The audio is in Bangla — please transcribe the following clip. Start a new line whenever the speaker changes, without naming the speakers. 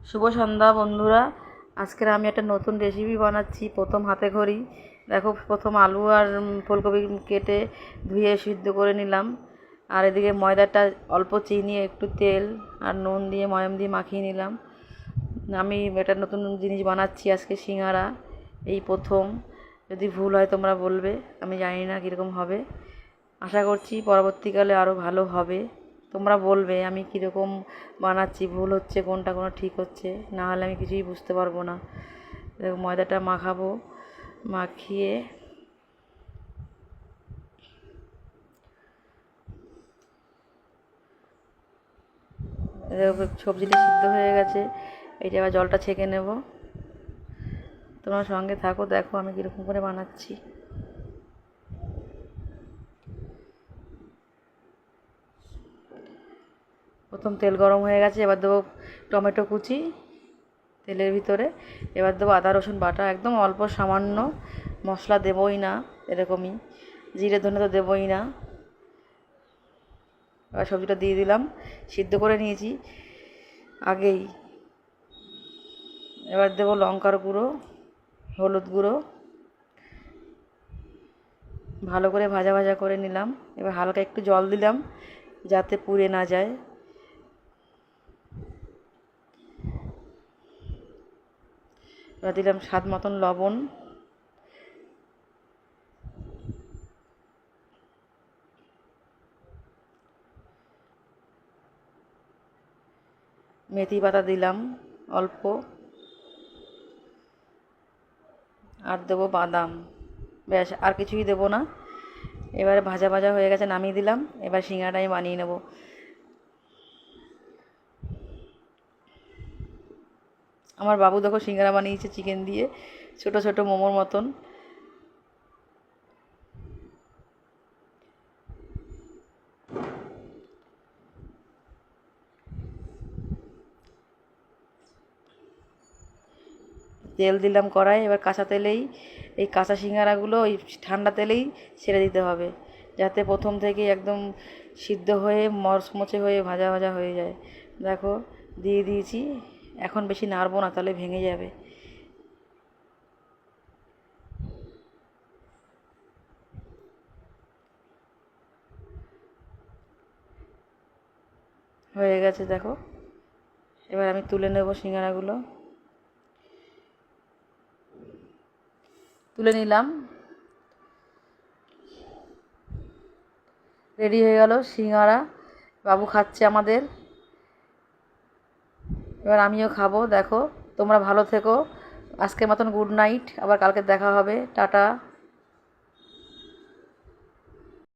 শুভ সন্ধ্যা বন্ধুরা। আজকের আমি একটা নতুন রেসিপি বানাচ্ছি, প্রথম হাতে খড়ি। দেখো, প্রথম আলু আর ফুলকপি কেটে ধুয়ে সিদ্ধ করে নিলাম। আর এদিকে ময়দাটা অল্প চিনি, একটু তেল আর নুন দিয়ে ময়াম দিয়ে মাখিয়ে নিলাম। আমি একটা নতুন জিনিস বানাচ্ছি আজকে, সিঙ্গারা। এই প্রথম, যদি ভুল হয় তোমরা বলবে, আমি জানি না কীরকম হবে। আশা করছি পরবর্তীকালে আরও ভালো হবে। তোমরা বলবে আমি কীরকম বানাচ্ছি, ভুল হচ্ছে কোনটা, কোনো ঠিক হচ্ছে না হলে আমি কিছুই বুঝতে পারবো না। দেখো, ময়দাটা মাখাবো, মাখিয়ে সবজিটা সিদ্ধ হয়ে গেছে। এইটা আবার জলটা ছেঁকে নেব। তোমার সঙ্গে থাকো, দেখো আমি কীরকম করে বানাচ্ছি। প্রথম তেল গরম হয়ে গেছে, এবার দেবো টমেটো কুচি তেলের ভিতরে। এবার দেবো আদা রসুন বাটা, একদম অল্প সামান্য, মশলা দেবই না, এরকমই। জিরে ধনে তো দেবই না। এবার সবজিটা দিয়ে দিলাম, সিদ্ধ করে নিয়েছি আগেই। এবার দেবো লঙ্কার গুঁড়ো, হলুদ গুঁড়ো, ভালো করে ভাজা ভাজা করে নিলাম। এবার হালকা একটু জল দিলাম যাতে পুড়ে না যায়। এবার দিলাম স্বাদ মতন লবণ, মেথি পাতা দিলাম অল্প, আর দেবো বাদাম। ব্যাস, আর কিছুই দেবো না। এবারে ভাজা ভাজা হয়ে গেছে, নামিয়ে দিলাম। এবার সিঙ্গাড়া আমি বানিয়ে নেব। আমার বাবু দেখো সিঙ্গাড়া বানিয়েছে চিকেন দিয়ে, ছোট ছোট মোমোর মতন। তেল দিলাম কড়াই, এবার কাঁচা তেলেই এই কাঁচা সিঙ্গারাগুলো ওই ঠান্ডা তেলেই ছেড়ে দিতে হবে, যাতে প্রথম থেকেই একদম সিদ্ধ হয়ে মচমচে হয়ে ভাজা ভাজা হয়ে যায়। দেখো, দিয়ে দিয়েছি। এখন বেশি নাড়বো না, তাহলে ভেঙে যাবে। হয়ে গেছে দেখো। এবার আমি তুলে নেব সিঙ্গারাগুলো। তুলে নিলাম। রেডি হয়ে গেল সিঙ্গারা। বাবু খাচ্ছে আমাদের। এবার আমিও খাবো। দেখো, তোমরা ভালো থেকো। আজকের মতন গুড নাইট, আবার কালকে দেখা হবে। টাটা।